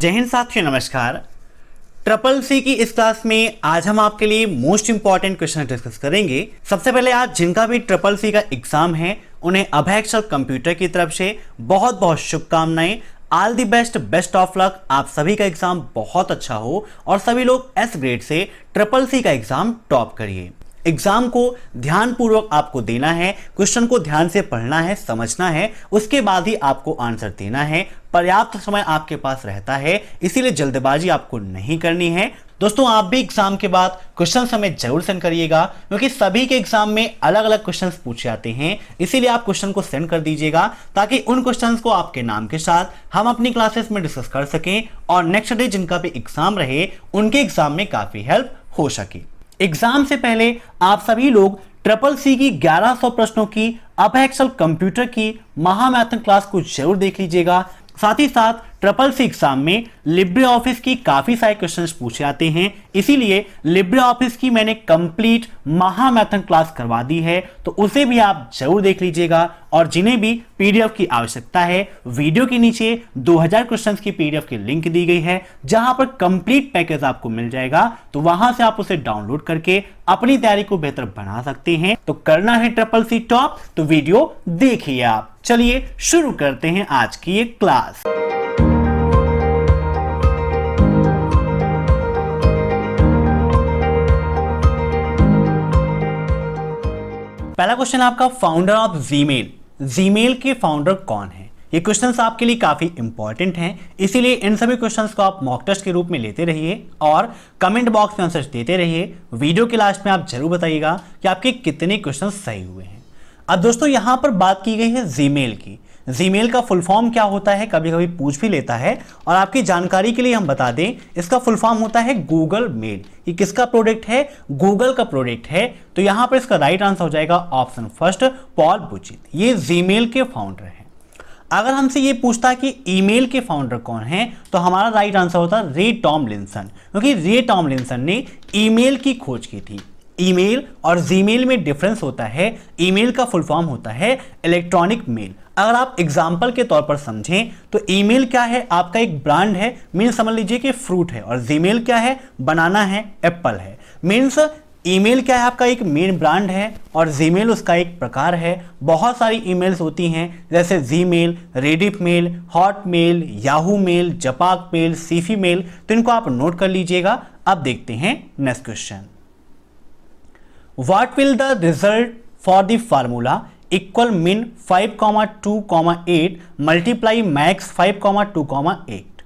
जय हिंद साथियों, नमस्कार। ट्रिपल सी की इस क्लास में आज हम आपके लिए मोस्ट इंपॉर्टेंट क्वेश्चन डिस्कस करेंगे। सबसे पहले आज जिनका भी ट्रिपल सी का एग्जाम है उन्हें अभय एक्सेल कंप्यूटर की तरफ से बहुत बहुत शुभकामनाएं। All the best, best of luck. आप सभी का एग्जाम बहुत अच्छा हो और सभी लोग एस ग्रेड से ट्रिपल सी का एग्जाम टॉप करिए। एग्जाम को ध्यानपूर्वक आपको देना है, क्वेश्चन को ध्यान से पढ़ना है, समझना है, उसके बाद ही आपको आंसर देना है। पर्याप्त समय आपके पास रहता है, इसीलिए जल्दबाजी आपको नहीं करनी है। दोस्तों, आप भी एग्जाम के बाद क्वेश्चन हमें जरूर सेंड करिएगा, क्योंकि सभी के एग्जाम में अलग अलग क्वेश्चंस पूछे जाते हैं। इसीलिए आप क्वेश्चन को सेंड कर दीजिएगा ताकि उन क्वेश्चंस को आपके नाम के साथ हम अपनी क्लासेस में डिस्कस कर सकें और नेक्स्ट डे जिनका भी एग्जाम रहे उनके एग्जाम में काफी हेल्प हो सके। एग्जाम से पहले आप सभी लोग ट्रिपल सी की 1100 प्रश्नों की अभय एक्सेल कंप्यूटर की महामैथन क्लास को जरूर देख लीजिएगा। साथ ही साथ ट्रिपल सी एग्जाम में लिब्रे ऑफिस की काफी सारे क्वेश्चंस पूछे जाते हैं, इसीलिए लिब्रे ऑफिस की मैंने कंप्लीट महामैथन क्लास करवा दी है, तो उसे भी आप जरूर देख लीजिएगा। और जिन्हें भी पीडीएफ की आवश्यकता है, वीडियो के नीचे 2000 क्वेश्चंस की पीडीएफ की लिंक दी गई है, जहां पर कंप्लीट पैकेज आपको मिल जाएगा, तो वहां से आप उसे डाउनलोड करके अपनी तैयारी को बेहतर बना सकते हैं। तो करना है ट्रिपल सी टॉप, तो वीडियो देखिए आप। चलिए शुरू करते हैं आज की ये क्लास। पहला क्वेश्चन आपका, फाउंडर ऑफ जीमेल। जीमेल के फाउंडर कौन है? ये क्वेश्चंस आपके लिए काफी इंपॉर्टेंट हैं, इसीलिए इन सभी क्वेश्चंस को आप मॉक टेस्ट के रूप में लेते रहिए और कमेंट बॉक्स में आंसर देते रहिए। वीडियो के लास्ट में आप जरूर बताइएगा कि आपके कितने क्वेश्चंस सही हुए हैं। अब दोस्तों, यहां पर बात की गई है जीमेल की। जीमेल का फुल फॉर्म क्या होता है, कभी कभी पूछ भी लेता है, और आपकी जानकारी के लिए हम बता दें, इसका फुल फॉर्म होता है गूगल मेल। ये किसका प्रोडक्ट है? गूगल का प्रोडक्ट है। तो यहां पर इसका राइट आंसर हो जाएगा ऑप्शन फर्स्ट, पॉल बुचित। ये जीमेल के फाउंडर हैं। अगर हमसे ये पूछता कि ईमेल के फाउंडर कौन हैं, तो हमारा राइट आंसर होता रे टॉमलिंसन, क्योंकि रे टॉमलिंसन ने ईमेल की खोज की थी। ईमेल और जीमेल में डिफरेंस होता है। ईमेल का फुल फॉर्म होता है इलेक्ट्रॉनिक मेल। अगर आप एग्जाम्पल के तौर पर समझें तो ईमेल क्या है? आपका एक ब्रांड है, मीन्स समझ लीजिए कि फ्रूट है, और जीमेल क्या है? बनाना है, एप्पल है। मीन्स ईमेल क्या है? आपका एक मेन ब्रांड है और जीमेल उसका एक प्रकार है। बहुत सारी ईमेल्स होती हैं, जैसे Gmail, Rediff mail, Hotmail, Yahoo mail, Zapak mail, Sify mail. तो इनको आप नोट कर लीजिएगा। अब देखते हैं next question. What will the result for the formula equal min 5,2,8 multiply max 5,2,8?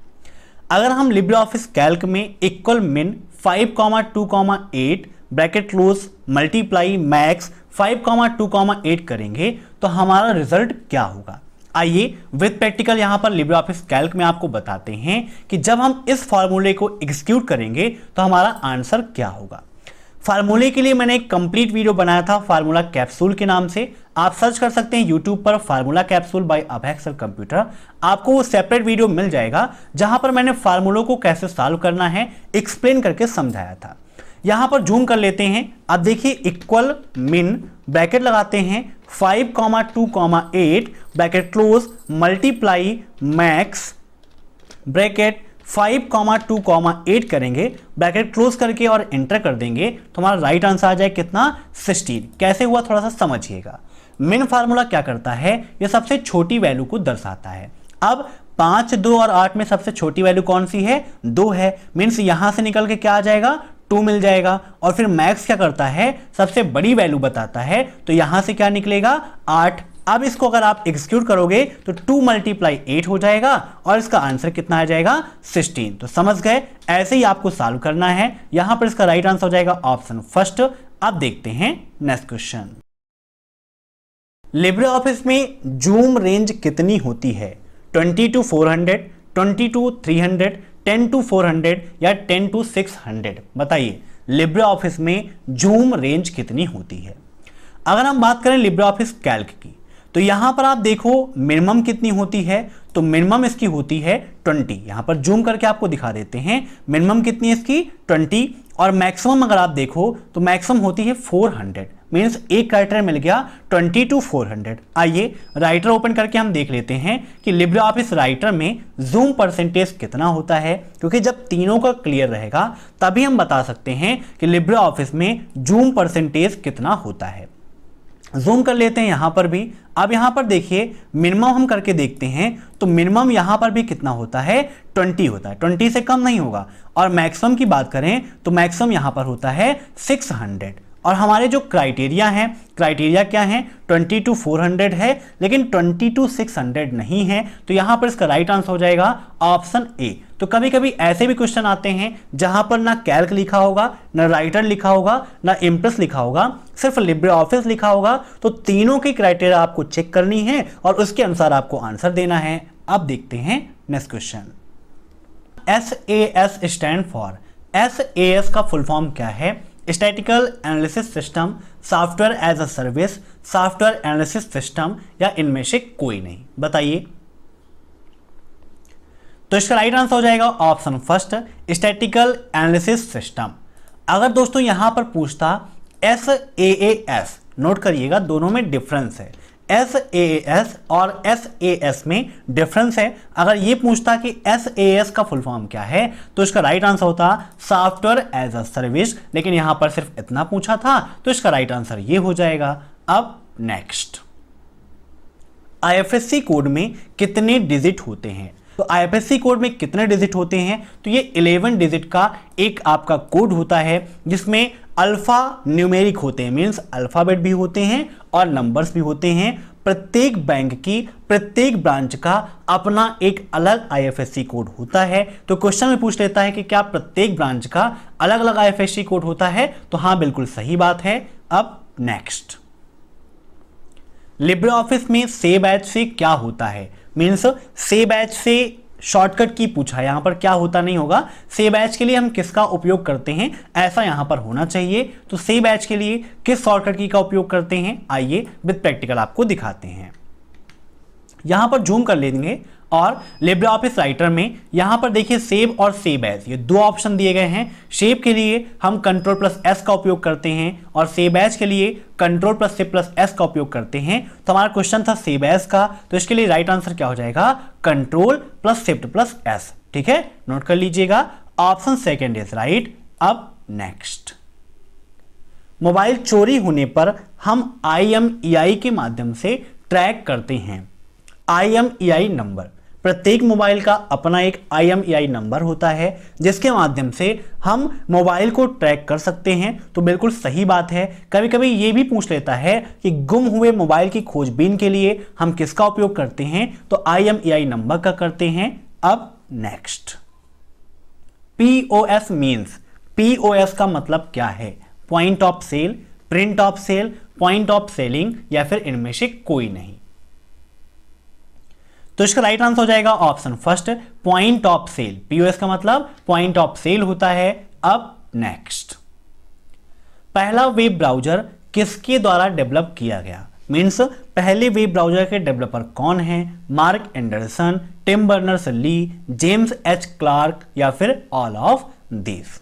अगर हम लिब्रे ऑफिस कैल्क में इक्वल मिन 5,2,8 ब्रैकेट क्लोज मल्टीप्लाई मैक्स 5,2,8 करेंगे तो हमारा रिजल्ट क्या होगा? आइए विद प्रैक्टिकल यहां पर लिब्रे ऑफिस कैल्क में आपको बताते हैं कि जब हम इस फॉर्मूले को एग्जीक्यूट करेंगे तो हमारा आंसर क्या होगा। फार्मूले के लिए मैंने एक कंप्लीट वीडियो बनाया था फार्मूला कैप्सूल के नाम से। आप सर्च कर सकते हैं यूट्यूब पर फार्मूला कैप्सूल बाय अभय एक्सेल कंप्यूटर। आपको वो सेपरेट वीडियो मिल जाएगा जहां पर मैंने फार्मूलों को कैसे सॉल्व करना है एक्सप्लेन करके समझाया था। यहां पर जूम कर लेते हैं। अब देखिए, इक्वल मिन ब्रैकेट लगाते हैं 5,2,8 bracket close multiply max bracket 5,2,8 करेंगे, ब्रैकेट क्लोज करके और एंटर कर देंगे तो हमारा राइट आंसर आ जाए कितना? 16। कैसे हुआ थोड़ा सा समझिएगा। मिन फार्मूला क्या करता है? ये सबसे छोटी वैल्यू को दर्शाता है। अब 5, 2 और 8 में सबसे छोटी वैल्यू कौन सी है? 2 है। मीन्स यहां से निकल के क्या आ जाएगा? 2 मिल जाएगा। और फिर मैक्स क्या करता है? सबसे बड़ी वैल्यू बताता है, तो यहां से क्या निकलेगा? 8। अब इसको अगर आप एग्जीक्यूट करोगे तो 2 मल्टीप्लाई 8 हो जाएगा और इसका आंसर कितना आ जाएगा? 16। तो समझ गए, ऐसे ही आपको सॉल्व करना है। यहां पर इसका राइट आंसर हो जाएगा ऑप्शन फर्स्ट। अब देखते हैं नेक्स्ट क्वेश्चन। लिब्रे ऑफिस में जूम रेंज कितनी होती है? 20 to 400, 20 to 300, 10 to 400 या 10 to 600? बताइए, लिब्रे ऑफिस में जूम रेंज कितनी होती है? अगर हम बात करें लिब्रे ऑफिस कैल्क की, तो यहां पर आप देखो मिनिमम कितनी होती है, तो मिनिमम इसकी होती है 20। यहां पर जूम करके आपको दिखा देते हैं, मिनिमम कितनी है इसकी? 20। और मैक्सिमम अगर आप देखो तो मैक्सिमम होती है 400। मींस एक क्राइटेरिया मिल गया 20 to 400। आइए राइटर ओपन करके हम देख लेते हैं कि लिब्रे ऑफिस राइटर में जूम परसेंटेज कितना होता है, क्योंकि जब तीनों का क्लियर रहेगा तभी हम बता सकते हैं कि लिब्रे ऑफिस में जूम परसेंटेज कितना होता है। जूम कर लेते हैं यहां पर भी। अब यहां पर देखिए मिनिमम हम करके देखते हैं तो मिनिमम यहां पर भी कितना होता है 20 होता है, 20 से कम नहीं होगा। और मैक्सिमम की बात करें तो मैक्सिमम यहां पर होता है 600। और हमारे जो क्राइटेरिया हैं, क्राइटेरिया क्या है 20 to 400 है, लेकिन 20 to 600 नहीं है, तो यहां पर इसका राइट आंसर हो जाएगा ऑप्शन ए। तो कभी कभी ऐसे भी क्वेश्चन आते हैं जहां पर ना कैल्क लिखा होगा, ना राइटर लिखा होगा, ना इम्प्रेस लिखा होगा, सिर्फ लिब्रे ऑफिस लिखा होगा। तो तीनों की क्राइटेरिया आपको चेक करनी है और उसके अनुसार आपको आंसर देना है। अब देखते हैं next question. SAS stand for, SAS का फुल फॉर्म क्या है? Statical analysis system, software as a service, software analysis system, या इनमें से कोई नहीं? बताइए। तो इसका राइट आंसर हो जाएगा option first, statistical analysis system. अगर दोस्तों यहां पर पूछता SAS, नोट करिएगा दोनों में डिफरेंस है, SAS और SAS में डिफरेंस है। अगर ये पूछता कि SAS का फुल फॉर्म क्या है तो इसका राइट आंसर होता सॉफ्टवेयर एज अ सर्विस, लेकिन यहां पर सिर्फ इतना पूछा था तो इसका राइट आंसर ये हो जाएगा। अब नेक्स्ट, IFSC कोड में कितने डिजिट होते हैं? तो IFSC कोड में कितने डिजिट होते हैं? तो ये 11 डिजिट का एक आपका कोड होता है जिसमें अल्फा न्यूमेरिक होते हैं, मींस अल्फाबेट भी होते हैं और नंबर्स भी होते हैं। प्रत्येक बैंक की प्रत्येक ब्रांच का अपना एक अलग IFSC कोड होता है। तो क्वेश्चन में पूछ लेता है कि क्या प्रत्येक ब्रांच का अलग अलग IFSC कोड होता है? तो हाँ, बिल्कुल सही बात है। अब नेक्स्ट, लिब्रे ऑफिस में से बैच से क्या होता है? मीन्स से बैच से शॉर्टकट की पूछा है, यहां पर क्या होता नहीं होगा। से बैच के लिए हम किसका उपयोग करते हैं ऐसा यहां पर होना चाहिए। तो से बैच के लिए किस शॉर्टकट की का उपयोग करते हैं, आइए विद प्रैक्टिकल आपको दिखाते हैं। यहां पर जूम कर लेंगे और लिब्रे ऑफिस राइटर में यहां पर देखिए सेव और सेव एज, ये दो ऑप्शन दिए गए हैं। सेव के लिए हम Ctrl+S का उपयोग करते हैं और सेव एज के लिए Ctrl+C+S का उपयोग करते हैं। तो हमारा क्वेश्चन था सेव एज का, तो इसके लिए राइट आंसर क्या हो जाएगा Ctrl+Shift+S। ठीक है, नोट कर लीजिएगा, ऑप्शन सेकेंड इज राइट। अब नेक्स्ट, मोबाइल चोरी होने पर हम IMEI के माध्यम से ट्रैक करते हैं। IMEI नंबर, प्रत्येक मोबाइल का अपना एक IMEI नंबर होता है जिसके माध्यम से हम मोबाइल को ट्रैक कर सकते हैं। तो बिल्कुल सही बात है। कभी कभी ये भी पूछ लेता है कि गुम हुए मोबाइल की खोजबीन के लिए हम किसका उपयोग करते हैं? तो IMEI नंबर का करते हैं। अब नेक्स्ट, POS मीन्स, POS का मतलब क्या है? Point of sale, print of sale, point of selling, या फिर इनमें से कोई नहीं? तो इसका राइट आंसर हो जाएगा option first, point of sale. POS का मतलब पॉइंट ऑफ सेल होता है। अब नेक्स्ट, पहला वेब ब्राउजर किसके द्वारा डेवलप किया गया? मींस पहले वेब ब्राउजर के डेवलपर कौन हैं? Mark Anderson, Tim Berners Lee, James H Clark, या फिर ऑल ऑफ दिस?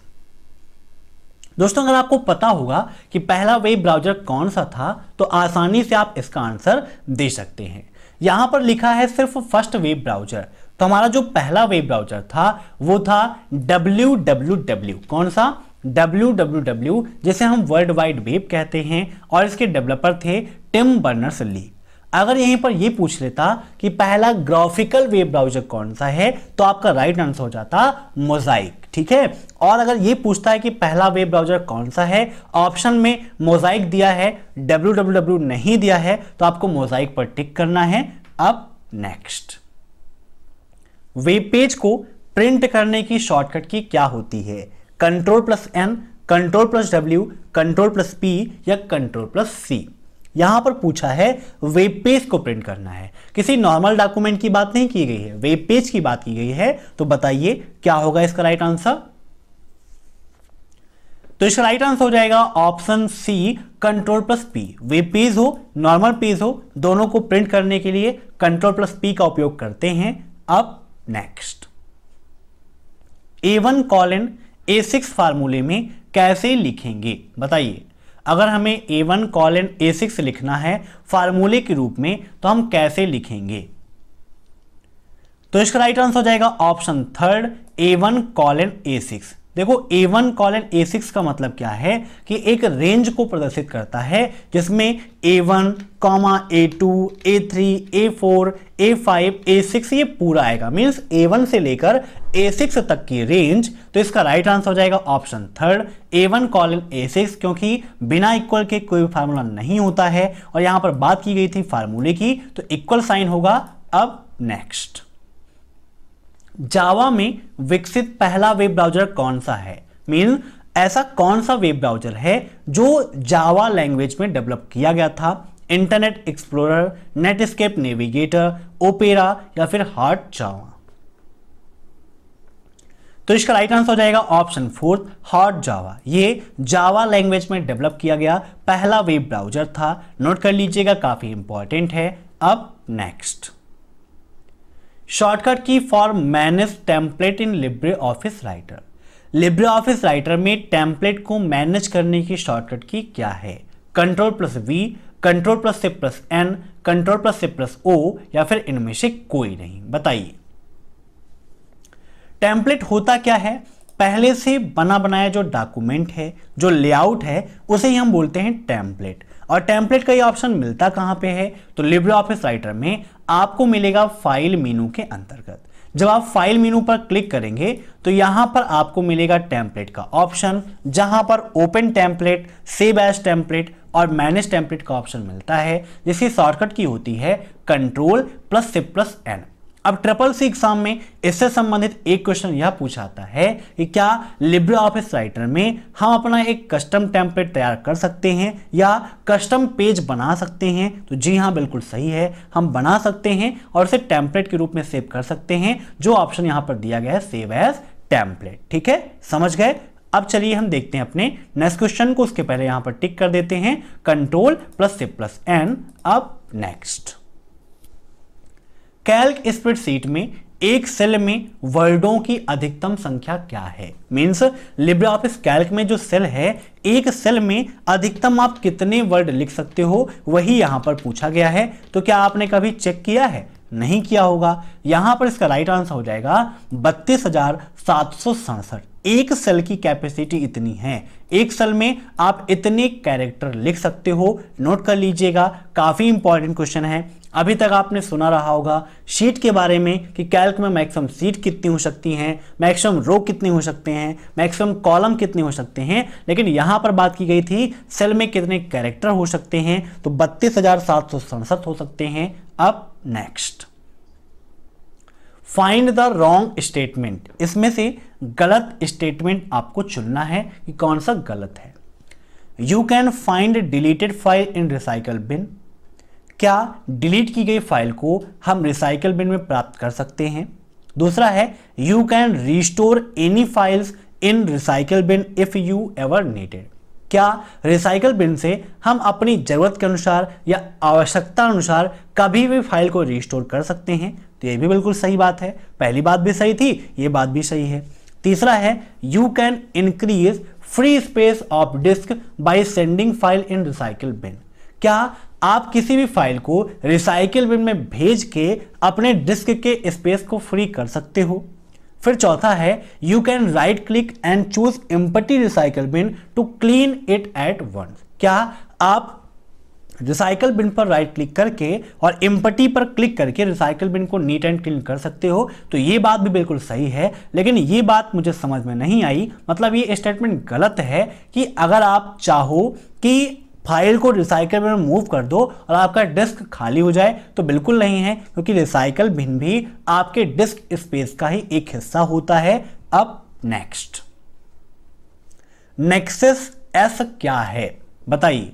दोस्तों अगर आपको पता होगा कि पहला वेब ब्राउजर कौन सा था तो आसानी से आप इसका आंसर दे सकते हैं। यहां पर लिखा है सिर्फ फर्स्ट वेब ब्राउजर, तो हमारा जो पहला वेब ब्राउजर था वो था www। कौन सा? www, जिसे हम वर्ल्ड वाइड वेब कहते हैं, और इसके डेवलपर थे टिम बर्नर्स-ली। अगर यहीं पर यह पूछ लेता कि पहला ग्राफिकल वेब ब्राउजर कौन सा है तो आपका राइट आंसर हो जाता मोजाइक। ठीक है, और अगर ये पूछता है कि पहला वेब ब्राउजर कौन सा है, ऑप्शन में मोजाइक दिया है, www नहीं दिया है, तो आपको मोजाइक पर टिक करना है। अब नेक्स्ट, वेब पेज को प्रिंट करने की शॉर्टकट की क्या होती है? Ctrl+N, Ctrl+W, Ctrl+P, या Ctrl+C? यहां पर पूछा है वेब पेज को प्रिंट करना है, किसी नॉर्मल डॉक्यूमेंट की बात नहीं की गई है, वेब पेज की बात की गई है। तो बताइए क्या होगा इसका राइट आंसर? तो इसका राइट आंसर हो जाएगा option C, Ctrl+P। Web page हो, नॉर्मल पेज हो, दोनों को प्रिंट करने के लिए Ctrl+P का उपयोग करते हैं। अब नेक्स्ट, A1 : A6 फार्मूले में कैसे लिखेंगे? बताइए। अगर हमें A1:A6 लिखना है फार्मूले के रूप में तो हम कैसे लिखेंगे? तो इसका राइट आंसर हो जाएगा ऑप्शन थर्ड A1:A6। देखो A1:A6 का मतलब क्या है कि एक रेंज को प्रदर्शित करता है जिसमें A1, A2, A3, A4, A5, A6 ये पूरा आएगा, मींस A1 से लेकर A6 तक की रेंज। तो इसका राइट आंसर हो जाएगा ऑप्शन थर्ड A1:A6, क्योंकि बिना इक्वल के कोई फार्मूला नहीं होता है और यहां पर बात की गई थी फार्मूले की, तो इक्वल साइन होगा। अब नेक्स्ट, जावा में विकसित पहला वेब ब्राउज़र कौन सा है? मीन ऐसा कौन सा वेब ब्राउज़र है जो जावा लैंग्वेज में डेवलप किया गया था? Internet explorer, Netscape navigator, opera या फिर हार्ट जावा? तो इसका राइट आंसर हो जाएगा ऑप्शन फोर्थ हार्ट जावा। ये जावा लैंग्वेज में डेवलप किया गया पहला वेब ब्राउज़र था। नोट कर लीजिएगा, काफी इंपॉर्टेंट है। अब नेक्स्ट, शॉर्टकट की for manage template in Libre office writer. Libre office writer में टेम्पलेट को मैनेज करने की शॉर्टकट की क्या है? Ctrl+V, Ctrl+Shift+N, Ctrl+Shift+O या फिर इनमें से कोई नहीं? बताइए। टेम्पलेट होता क्या है? पहले से बना बनाया जो डॉक्यूमेंट है, जो लेआउट है, उसे ही हम बोलते हैं टेम्पलेट। और टेम्पलेट का ये ऑप्शन मिलता कहां पे है? तो लिब्रे ऑफिस राइटर में आपको मिलेगा फाइल मेनू के अंतर्गत। जब आप फाइल मेनू पर क्लिक करेंगे तो यहां पर आपको मिलेगा टेम्पलेट का ऑप्शन, जहां पर open template, save as template और मैनेज टेम्पलेट का ऑप्शन मिलता है, जिसकी शॉर्टकट की होती है Ctrl+Shift+N। अब ट्रिपल सी एग्जाम में इससे संबंधित एक क्वेश्चन यह पूछाता है कि क्या लिब्रे ऑफिस राइटर में हम अपना एक कस्टम टेम्पलेट तैयार कर सकते हैं या कस्टम पेज बना सकते हैं? तो जी हाँ, बिल्कुल सही है, हम बना सकते हैं और इसे टेम्पलेट के रूप में सेव कर सकते हैं, जो ऑप्शन यहां पर दिया गया है सेव एज टेम्पलेट। ठीक है, समझ गए? अब चलिए हम देखते हैं अपने नेक्स्ट क्वेश्चन को। उसके पहले यहां पर टिक कर देते हैं Ctrl+Shift+N। अब नेक्स्ट, कैल्क स्प्रेडशीट में एक सेल में वर्डों की अधिकतम संख्या क्या है? मींस लिब्रे ऑफिस कैल्क में जो सेल है, एक सेल में अधिकतम आप कितने वर्ड लिख सकते हो, वही यहां पर पूछा गया है। तो क्या आपने कभी चेक किया है? नहीं किया होगा। यहां पर इसका राइट आंसर हो जाएगा 32,767। एक सेल की कैपेसिटी इतनी है, एक सेल में आप इतने कैरेक्टर लिख सकते हो। नोट कर लीजिएगा, काफी इंपॉर्टेंट क्वेश्चन है। अभी तक आपने सुना रहा होगा शीट के बारे में कि कैल्क में मैक्सिमम सीट कितनी हो सकती हैं, मैक्सिमम रो कितने हो सकते हैं, मैक्सिमम कॉलम कितने हो सकते हैं, लेकिन यहां पर बात की गई थी सेल में कितने कैरेक्टर हो सकते हैं, तो 32,767 हो सकते हैं। अब next, find the wrong statement. इसमें से गलत स्टेटमेंट आपको चुनना है कि कौन सा गलत है। You can find deleted file in recycle bin. क्या डिलीट की गई फाइल को हम रिसाइकल बिन में प्राप्त कर सकते हैं? दूसरा है you can restore any files in recycle bin if you ever needed. क्या रिसाइकल बिन से हम अपनी जरूरत के अनुसार या आवश्यकता अनुसार कभी भी फाइल को रिस्टोर कर सकते हैं? तो ये भी बिल्कुल सही बात है। पहली बात भी सही थी, ये बात भी सही है। तीसरा है you can increase free space of disk by sending file in recycle bin. क्या आप किसी भी फाइल को रिसाइकल बिन में भेज के अपने डिस्क के स्पेस को फ्री कर सकते हो? फिर चौथा है you can right click and choose empty recycle bin to clean it at once. क्या आप रिसाइकल बिन पर राइट क्लिक करके और एम्प्टी पर क्लिक करके रिसाइकल बिन को नीट एंड क्लीन कर सकते हो? तो ये बात भी बिल्कुल सही है, लेकिन ये बात मुझे समझ में नहीं आई। मतलब ये स्टेटमेंट गलत है कि अगर आप चाहो कि फाइल को रिसाइकल बिन में मूव कर दो और आपका डिस्क खाली हो जाए, तो बिल्कुल नहीं है, क्योंकि रिसाइकल बिन भी आपके डिस्क स्पेस का ही एक हिस्सा होता है। अब नेक्स्ट, नेक्सस एस क्या है? बताइए।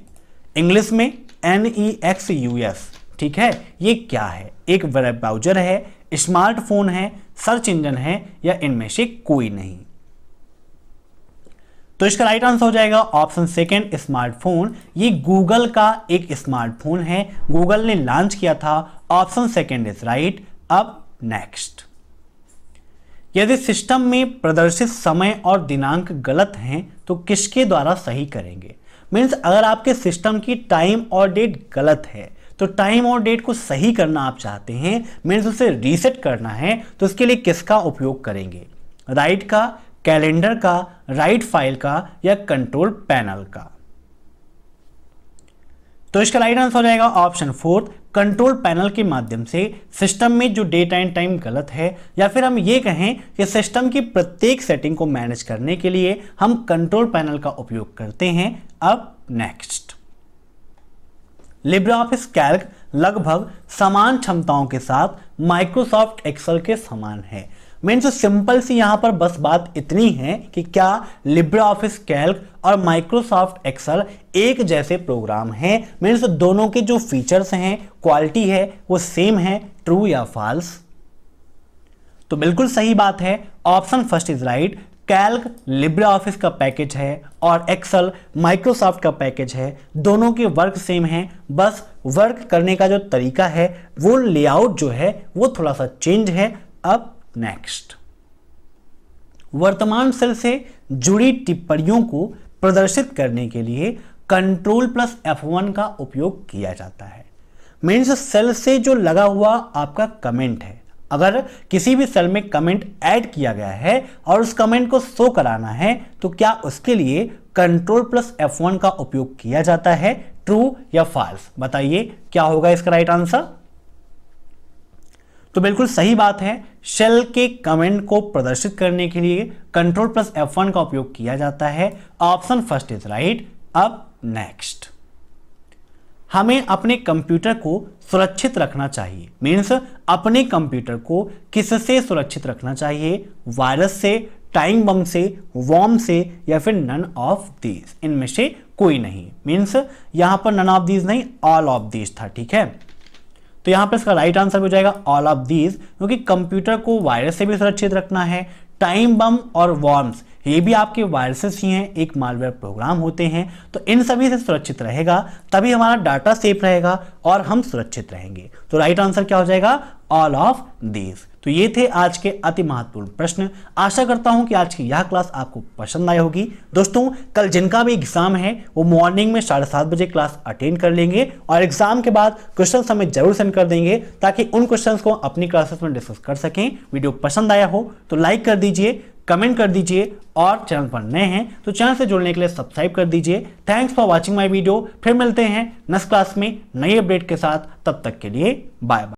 इंग्लिश में NEXUS, ठीक है, ये क्या है? एक वेब ब्राउजर है, स्मार्टफोन है, सर्च इंजन है या इनमें से कोई नहीं? तो इसका राइट आंसर हो जाएगा ऑप्शन सेकंड स्मार्टफोन। ये गूगल का एक स्मार्टफोन है, गूगल ने लॉन्च किया था। Option second is right. अब नेक्स्ट, यदि सिस्टम में प्रदर्शित समय और दिनांक गलत हैं तो किसके द्वारा सही करेंगे? मीन्स अगर आपके सिस्टम की टाइम और डेट गलत है तो टाइम और डेट को सही करना आप चाहते हैं, मीन्स उसे रीसेट करना है, तो इसके लिए किसका उपयोग करेंगे? राइट का, कैलेंडर का, राइट फाइल का या कंट्रोल पैनल का? तो इसका राइट आंसर हो जाएगा ऑप्शन 4, कंट्रोल पैनल के माध्यम से सिस्टम में जो डेट एंड टाइम गलत है, या फिर हम ये कहें कि सिस्टम की प्रत्येक सेटिंग को मैनेज करने के लिए हम कंट्रोल पैनल का उपयोग करते हैं। अब नेक्स्ट, लिब्रे ऑफिस कैल्क लगभग समान क्षमताओं के साथ माइक्रोसॉफ्ट एक्सेल के समान है। मीन्स सिंपल सी यहां पर बस बात इतनी है कि क्या लिब्रे ऑफिस कैल्क और माइक्रोसॉफ्ट एक्सेल एक जैसे प्रोग्राम हैं? मीन्स दोनों के जो फीचर्स हैं, क्वालिटी है, वो सेम है, ट्रू या फॉल्स? तो बिल्कुल सही बात है, option first is right. Calc Libre office का पैकेज है और एक्सेल माइक्रोसॉफ्ट का पैकेज है, दोनों के वर्क सेम हैं, बस वर्क करने का जो तरीका है, वो लेआउट जो है वो थोड़ा सा चेंज है। अब नेक्स्ट, वर्तमान सेल से जुड़ी टिप्पणियों को प्रदर्शित करने के लिए कंट्रोल प्लस F1 का उपयोग किया जाता है। मीन्स सेल से जो लगा हुआ आपका कमेंट है, अगर किसी भी सेल में कमेंट ऐड किया गया है और उस कमेंट को शो कराना है तो क्या उसके लिए कंट्रोल प्लस F1 का उपयोग किया जाता है? ट्रू या फॉल्स? बताइए क्या होगा इसका राइट आंसर? तो बिल्कुल सही बात है, शेल के कमेंट को प्रदर्शित करने के लिए कंट्रोल प्लस F1 का उपयोग किया जाता है। Option first is right. अब नेक्स्ट, हमें अपने कंप्यूटर को सुरक्षित रखना चाहिए। मीन्स अपने कंप्यूटर को किससे सुरक्षित रखना चाहिए? वायरस से, टाइम बम से, वॉर्म से या फिर नन ऑफ दीज? इनमें से कोई नहीं। मीन्स यहां पर नन ऑफ दीज नहीं, ऑल ऑफ दीज था, ठीक है? तो यहां पर इसका राइट आंसर हो जाएगा ऑल ऑफ दीज, क्योंकि कंप्यूटर को वायरस से भी सुरक्षित रखना है। टाइम बम और वॉर्म्स ये भी आपके वायरसेस ही हैं, एक मालवेयर प्रोग्राम होते हैं, तो इन सभी से सुरक्षित रहेगा, तभी हमारा डाटा सेफ रहेगा और हम सुरक्षित रहेंगे। तो राइट आंसर क्या हो जाएगा? All of these. तो ये थे आज के अति महत्वपूर्ण प्रश्न। आशा करता हूं कि आज की यह क्लास आपको पसंद आई होगी। दोस्तों, कल जिनका भी एग्जाम है वो मॉर्निंग में 7:30 बजे क्लास अटेंड कर लेंगे और एग्जाम के बाद क्वेश्चन हमें जरूर सेंड कर देंगे, ताकि उन क्वेश्चंस को अपनी क्लासेस में डिस्कस कर सकें। वीडियो पसंद आया हो तो लाइक कर दीजिए, कमेंट कर दीजिए और चैनल पर नए हैं तो चैनल से जुड़ने के लिए सब्सक्राइब कर दीजिए। Thanks for watching my video. फिर मिलते हैं नेक्स्ट क्लास में नई अपडेट के साथ, तब तक के लिए बाय बाय।